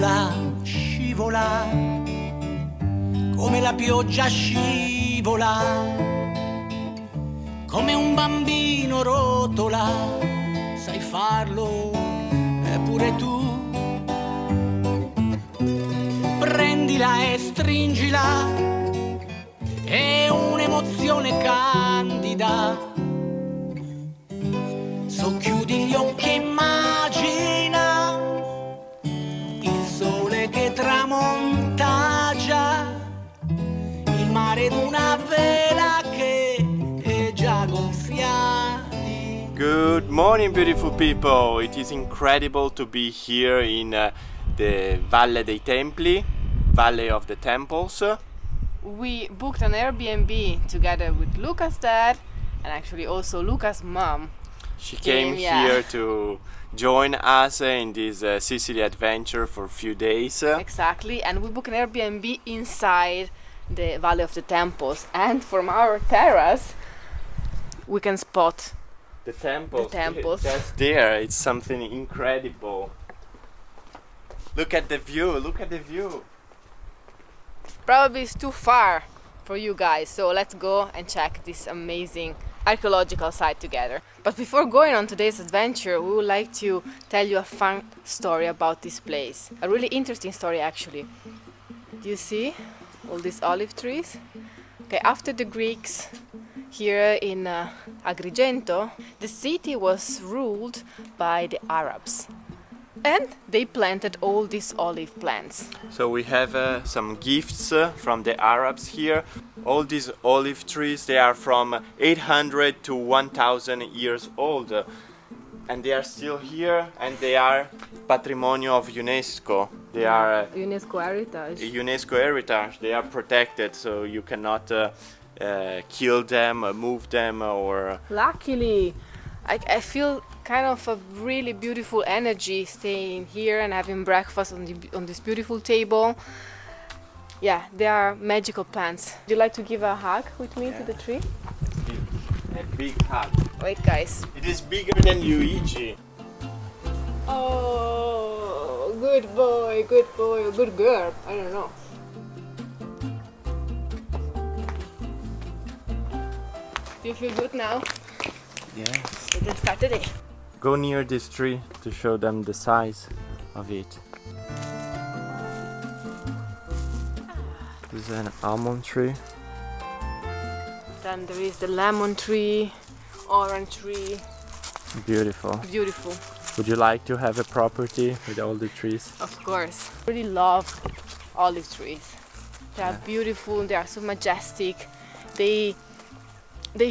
scivola, scivola, come la pioggia scivola, come un bambino rotola, sai farlo pure tu. Prendila e stringila, è un'emozione candida. Socchiudi gli occhi e immagina il sole che tramonta già, il mare d'una vela che è già gonfiati. Good morning, beautiful people. It is incredible to be here in the Valle dei Templi, Valley of the Temples. We booked an Airbnb together with Luca's dad and actually also Luca's mom. She came here to join us in this Sicily adventure for a few days. Exactly, and we booked an Airbnb inside the Valley of the Temples, and from our terrace we can spot the temples. The temples. Just there, it's something incredible. Look at the view, look at the view. Probably it's too far for you guys, so let's go and check this amazing archaeological site together. But before going on today's adventure, we would like to tell you a fun story about this place. A really interesting story actually. Do you see all these olive trees? Okay, after the Greeks here in Agrigento, the city was ruled by the Arabs. And they planted all these olive plants. So we have some gifts from the Arabs here. All these olive trees, they are from 800 to 1000 years old. And they are still here, and they are Patrimonio of UNESCO. They are UNESCO heritage. UNESCO heritage. They are protected, so you cannot kill them, move them, or... Luckily, I feel kind of a really beautiful energy staying here and having breakfast on this beautiful table. Yeah, they are magical plants. Would you like to give a hug with me to the tree? A big hug. Wait, guys. It is bigger than Luigi. Oh, good boy, or good girl. I don't know. Do you feel good now? Yes. We can start the day. Go near this tree to show them the size of it. This is an almond tree. Then there is the lemon tree, orange tree. Beautiful. Beautiful. Would you like to have a property with all the trees? Of course. I really love olive trees. They are beautiful, they are so majestic. They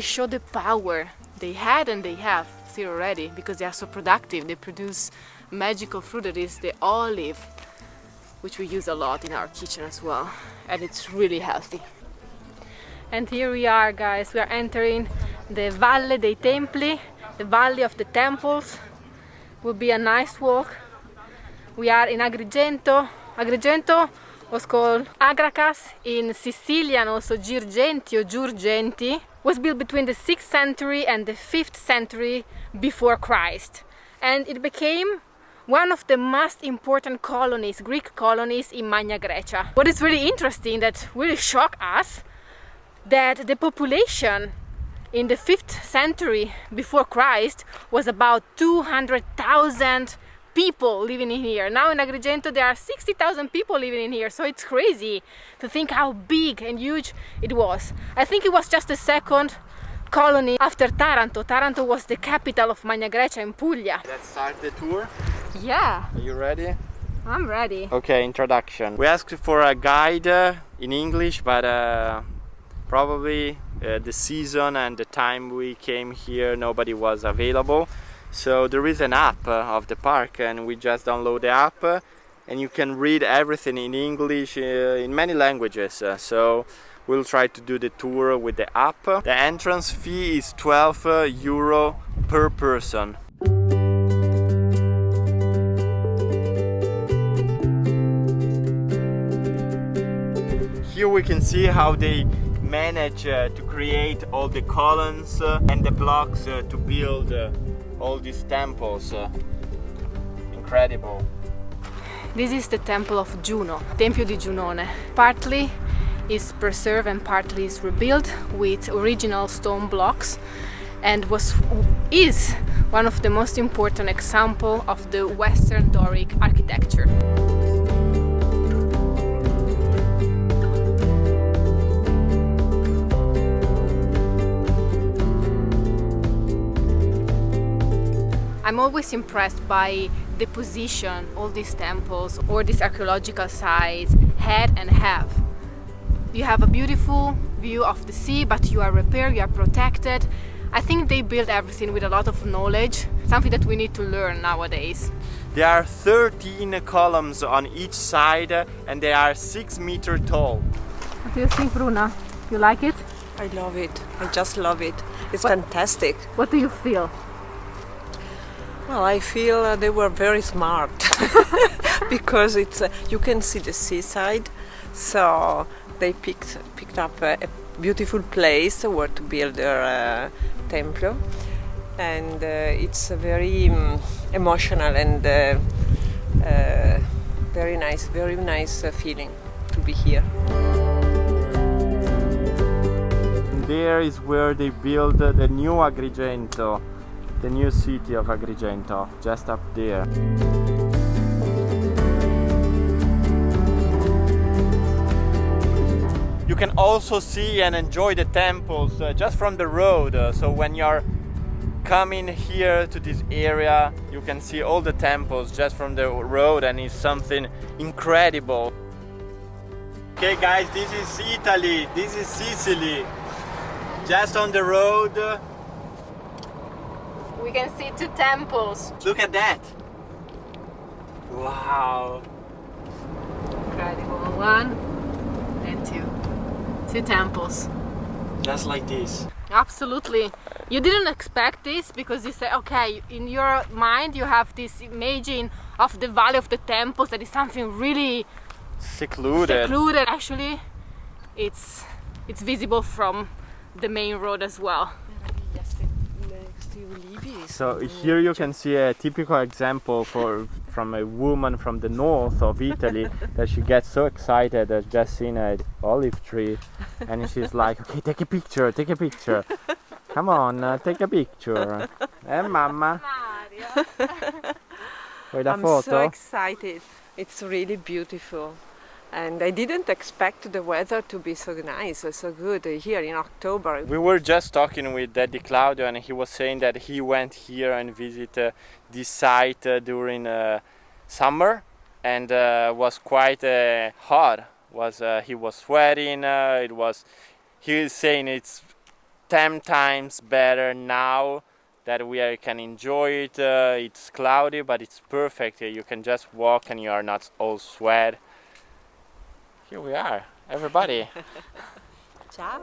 show the power they had and they have still already because they are so productive. They produce magical fruit that is the olive, which we use a lot in our kitchen as well, and it's really healthy. And here we are, guys. We are entering the Valle dei Templi, the Valley of the Temples. Will be a nice walk. We are in Agrigento. Agrigento was called Agracas in Sicilian, also Girgenti or Giurgenti. Was built between the 6th century and the 5th century before Christ, and it became one of the most important colonies, Greek colonies in Magna Grecia. What is really interesting, that really shocked us, that the population in the 5th century before Christ was about 200,000 people living in here. Now in Agrigento there are 60,000 people living in here, so it's crazy to think how big and huge it was. I think it was just the second colony after Taranto. Taranto was the capital of Magna Grecia in Puglia. Let's start the tour. Yeah. Are you ready? I'm ready. Okay, introduction. We asked for a guide in English, but probably the season and the time we came here, nobody was available. So there is an app of the park, and we just download the app and you can read everything in English, in many languages. So we'll try to do the tour with the app. The entrance fee is 12 euro per person. Here we can see how they manage to create all the columns and the blocks to build all these temples. Incredible. This is the Temple of Juno, Tempio di Giunone. Partly is preserved and partly is rebuilt with original stone blocks, and is one of the most important examples of the Western Doric architecture. I'm always impressed by the position all these temples or these archaeological sites had and have. You have a beautiful view of the sea, but you are repaired, you are protected. I think they build everything with a lot of knowledge, something that we need to learn nowadays. There are 13 columns on each side and they are 6 meters tall. What do you think, Bruna? You like it? I love it. I just love it. It's fantastic. What do you feel? Well, I feel they were very smart because it's you can see the seaside, so they picked up a beautiful place where to build their temple, and it's a very emotional and very nice feeling to be here. There is where they build the new Agrigento, the new city of Agrigento, just up there. You can also see and enjoy the temples just from the road. So when you're coming here to this area, you can see all the temples just from the road, and it's something incredible. Okay guys, this is Italy, this is Sicily. Just on the road. We can see 2 temples. Look at that! Wow! Incredible. 1 and 2. 2 temples. Just like this. Absolutely. You didn't expect this because you say, okay, in your mind you have this imaging of the Valley of the Temples that is something really Secluded. Actually, it's visible from the main road as well. So here you can see a typical example from a woman from the north of Italy that she gets so excited at just seeing an olive tree, and she's like, okay, take a picture, come on, take a picture. Mamma? Vuoi la I'm foto? so excited. It's really beautiful. And I didn't expect the weather to be so nice, so good here in October. We were just talking with Daddy Claudio, and he was saying that he went here and visited this site during summer, and was quite hot. He was sweating. He is saying it's 10 times better now that we can enjoy it. It's cloudy, but it's perfect. You can just walk and you are not all sweat. Here we are, everybody. Ciao!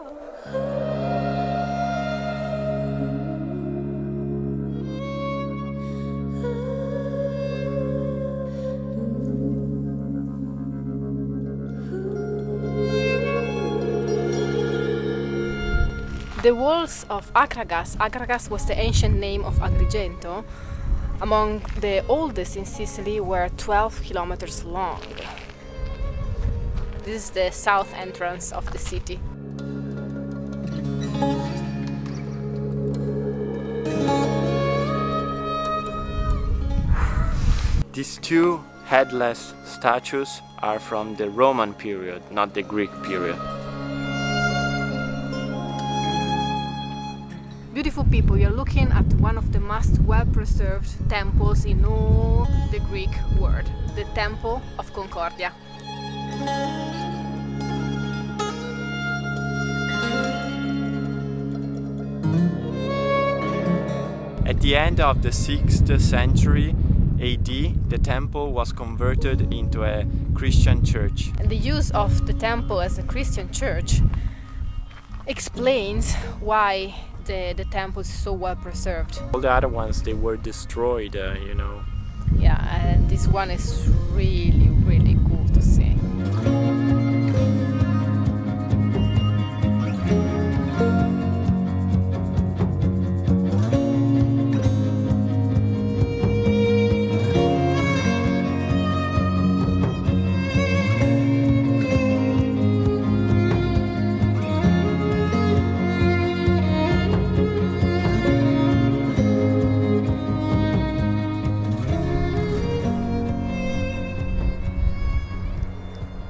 The walls of Agragas was the ancient name of Agrigento, among the oldest in Sicily, were 12 kilometers long. This is the south entrance of the city. These 2 headless statues are from the Roman period, not the Greek period. Beautiful people, you're looking at one of the most well-preserved temples in all the Greek world, the Temple of Concordia. At the end of the 6th century AD, the temple was converted into a Christian church. And the use of the temple as a Christian church explains why the temple is so well preserved. All the other ones, they were destroyed, you know. Yeah, and this one is really, really cool to see.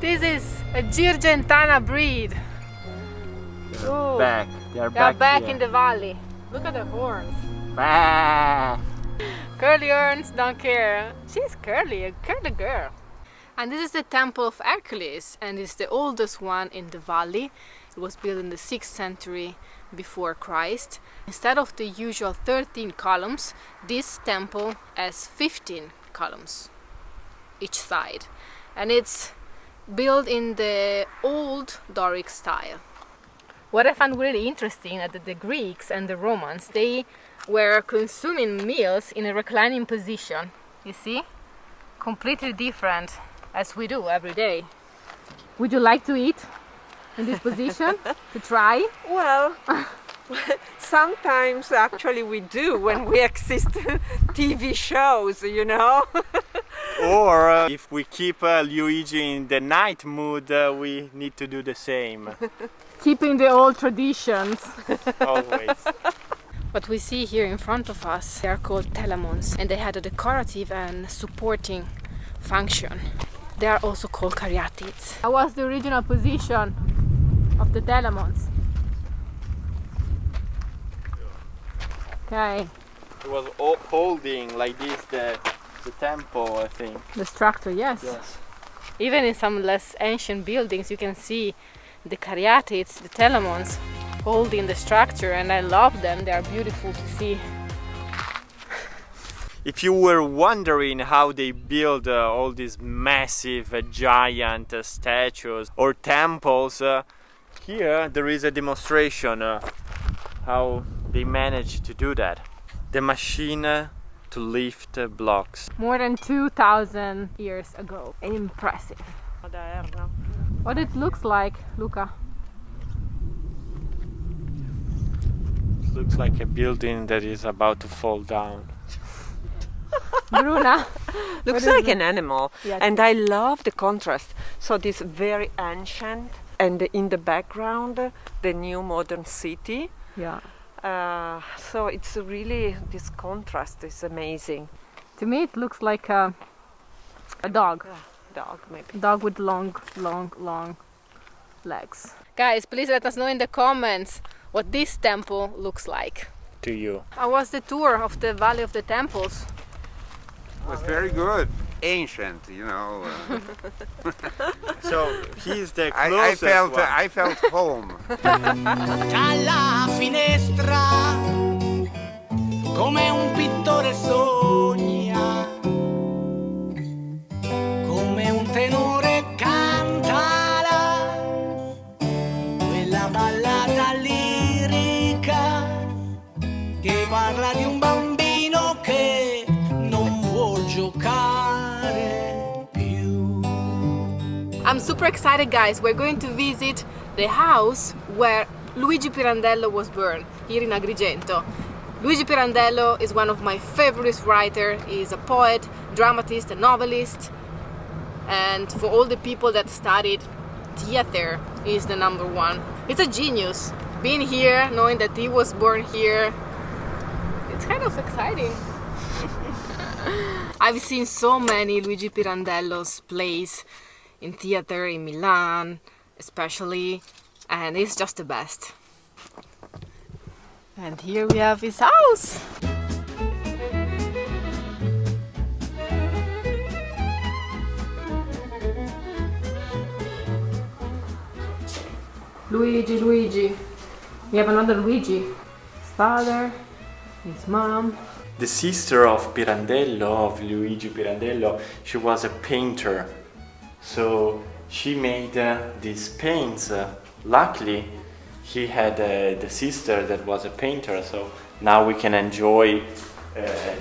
This is a Girgentana breed. Ooh. Back. They are They are back here. in the valley. Look at the horns. Bah! Curly horns don't care. She's curly, a curly girl. And this is the Temple of Hercules, and it's the oldest one in the valley. It was built in the 6th century before Christ. Instead of the usual 13 columns, this temple has 15 columns each side. And it's built in the old Doric style. What I found really interesting is that the Greeks and the Romans, they were consuming meals in a reclining position. You see? Completely different as we do every day. Would you like to eat in this position? To try? Well, sometimes actually we do when we assist TV shows, you know. Or if we keep Luigi in the night mood, we need to do the same. Keeping the old traditions. Always. What we see here in front of us, they are called telamons, and they had a decorative and supporting function. They are also called caryatids. How was the original position of the telamons? Okay, It was holding like this the temple, I think. the structure, yes. Yes. Even in some less ancient buildings, you can see the caryatids, the telamons, holding the structure, and I love them. They are beautiful to see. If you were wondering how they build all these massive giant statues or temples, here there is a demonstration how they managed to do that. The machine to lift blocks. More than 2,000 years ago. Impressive. What it looks like, Luca. It looks like a building that is about to fall down. Bruna. Looks What is like an animal, Yeah, and I love the contrast. So this very ancient, and in the background the new modern city. Yeah. So it's really, this contrast is amazing. To me it looks like a dog. Dog maybe. Dog with long legs. Guys, please let us know in the comments what this temple looks like. To you. How was the tour of the Valley of the Temples? It was very good. Ancient, you know. So he's the I closest felt one. I felt home. Dalla finestra, come un pittore sogna, come un tenore cantala, quella ballata lirica che parla di un bambino che non vuol giocare più. I'm super excited, guys. We're going to visit the house where Luigi Pirandello was born, here in Agrigento. Luigi Pirandello is one of my favorite writers. He's a poet, dramatist, a novelist, and for all the people that studied theater, he's the number one. He's a genius. Being here, knowing that he was born here, it's kind of exciting. I've seen so many Luigi Pirandello's plays in theater in Milan, especially, and it's just the best. And here we have his house. Luigi. We have another Luigi. His father, his mom. The sister of Pirandello, of Luigi Pirandello, she was a painter. So she made these paints. Luckily, he had the sister that was a painter, so now we can enjoy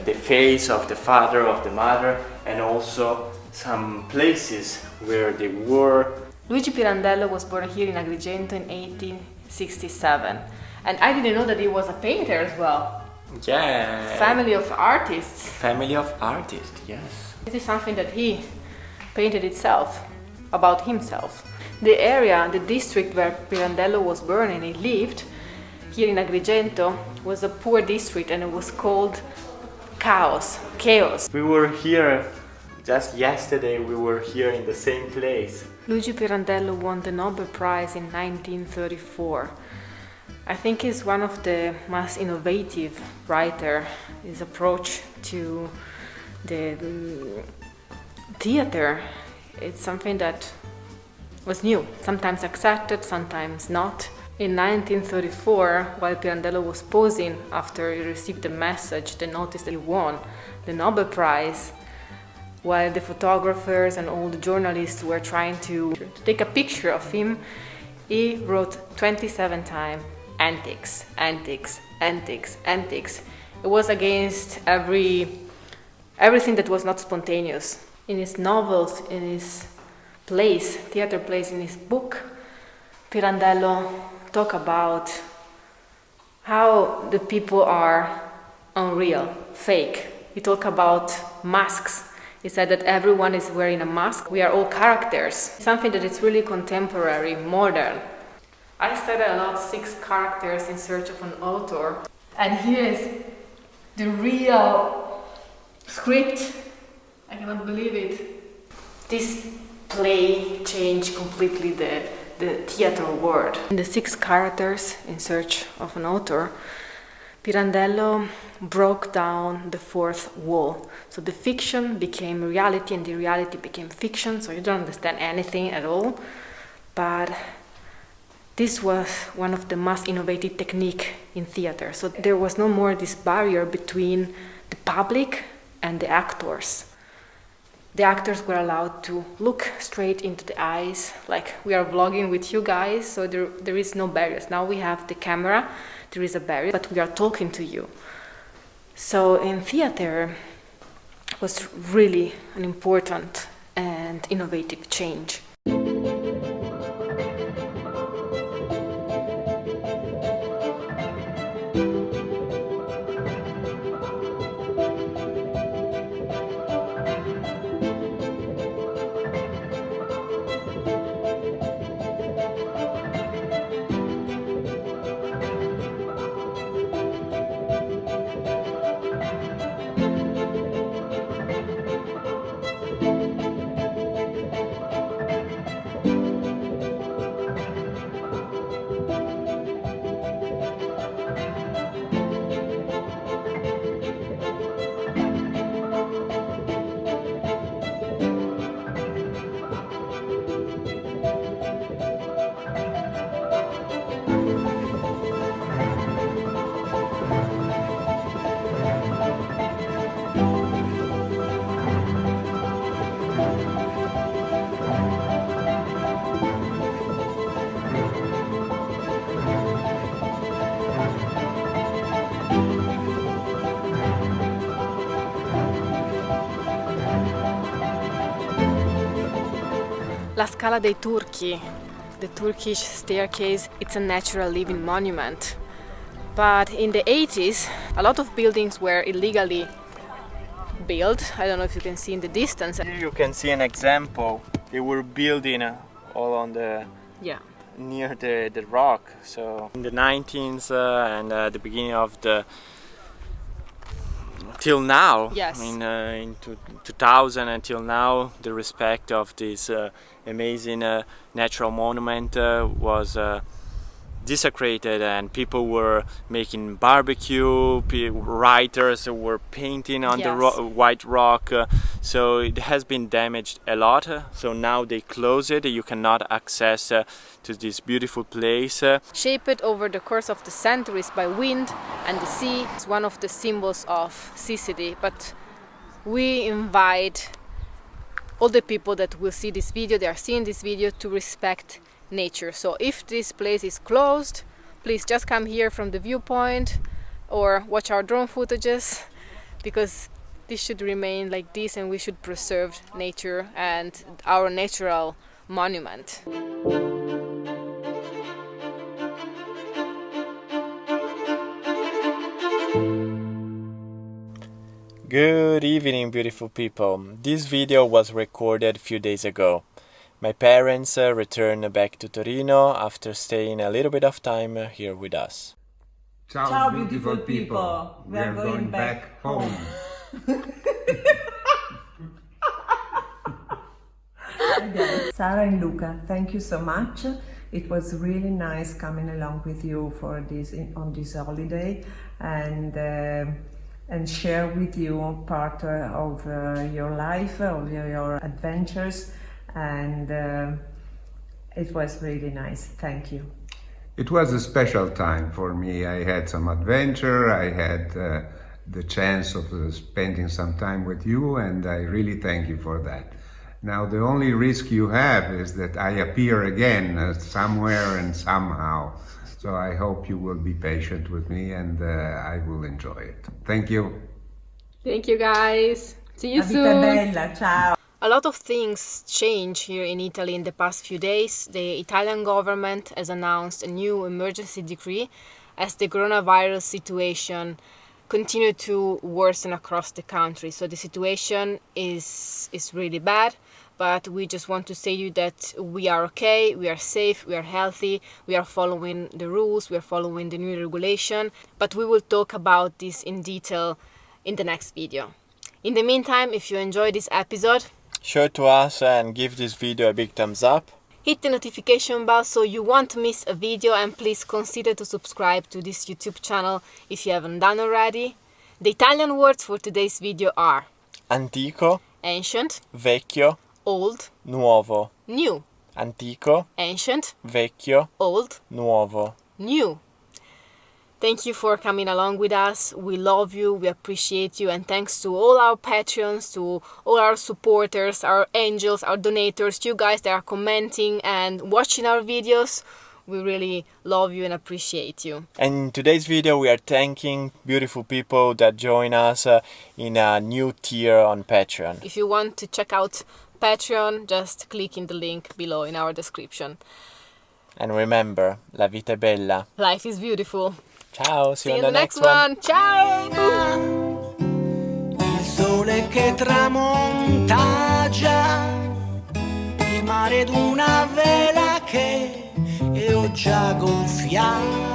the face of the father, of the mother, and also some places where they were. Luigi Pirandello was born here in Agrigento in 1867, and I didn't know that he was a painter as well. Yeah. Family of artists. Family of artists, yes. This is something that he painted itself, about himself. The area, the district where Pirandello was born and he lived, here in Agrigento, was a poor district and it was called chaos. We were here Just yesterday we were here in the same place. Luigi Pirandello won the Nobel Prize in 1934. I think he's one of the most innovative writer. His approach to the theater, it's something that was new, sometimes accepted, sometimes not. In 1934, while Pirandello was posing after he received the message, the notice that he won the Nobel Prize, while the photographers and all the journalists were trying to take a picture of him, he wrote 27 times, antics, antics, antics, antics. It was against everything that was not spontaneous. In his novels, in his plays, theater plays, in his book, Pirandello talk about how the people are unreal, fake. He talk about masks. He said that everyone is wearing a mask. We are all characters. Something that is really contemporary, modern. I studied a lot 6 characters in search of an author. And here is the real script. I cannot believe it. This play changed completely the theater world. In the 6 characters in search of an author, Pirandello broke down the 4th wall. So the fiction became reality and the reality became fiction, so you don't understand anything at all. But this was one of the most innovative techniques in theater. So there was no more this barrier between the public and the actors. The actors were allowed to look straight into the eyes, like we are vlogging with you guys, so there is no barriers. Now we have the camera, there is a barrier, but we are talking to you. So in theater was really an important and innovative change. La Scala dei Turchi, the Turkish Staircase, it's a natural living monument. But in the 80s, a lot of buildings were illegally built. I don't know if you can see in the distance. Here you can see an example. They were building all on the near the rock. So in the 19th and the beginning of the till now, yes. in 2000 until now, the respect of this amazing natural monument was desecrated, and people were making barbecue, writers were painting on the white rock, so it has been damaged a lot. So now they close it, you cannot access to this beautiful place. Shaped over the course of the centuries by wind and the sea, it's one of the symbols of Sicily, but we invite all the people that will see this video, they are seeing this video, to respect nature. So if this place is closed, please just come here from the viewpoint or watch our drone footages, because this should remain like this and we should preserve nature and our natural monument. Good evening, beautiful people. This video was recorded a few days ago. My parents returned back to Torino after staying a little bit of time here with us. Ciao, beautiful people. We are going back home. Sara and Luca, thank you so much. It was really nice coming along with you for this on this holiday and share with you part of your life, of your adventures, and it was really nice. Thank you. It was a special time for me. I had some adventure, I had the chance of spending some time with you, and I really thank you for that. Now, the only risk you have is that I appear again somewhere and somehow. So I hope you will be patient with me, and I will enjoy it. Thank you. Thank you, guys. See you La vita soon. è bella, ciao. A lot of things changed here in Italy in the past few days. The Italian government has announced a new emergency decree as the coronavirus situation continued to worsen across the country. So the situation is really bad, but we just want to say to you that we are okay, we are safe, we are healthy, we are following the rules, we are following the new regulation, but we will talk about this in detail in the next video. In the meantime, if you enjoyed this episode, Show it to us and give this video a big thumbs up. hit the notification bell so you won't miss a video, and please consider to subscribe to this YouTube channel if you haven't done already. The Italian words for today's video are Antico, ancient, vecchio, old, nuovo. new, Antico, ancient, vecchio, old, nuovo. new. Thank you for coming along with us. We love you, we appreciate you, and thanks to all our patrons, to all our supporters, our angels, our donators, you guys that are commenting and watching our videos. We really love you and appreciate you. And in today's video we are thanking beautiful people that join us in a new tier on Patreon. If you want to check out Patreon, just click in the link below in our description. And remember, la vita è bella. Life is beautiful. Ciao, See you in the next one. Ciao! Il sole che tramonta già, il mare d'una vela che io già gonfiato.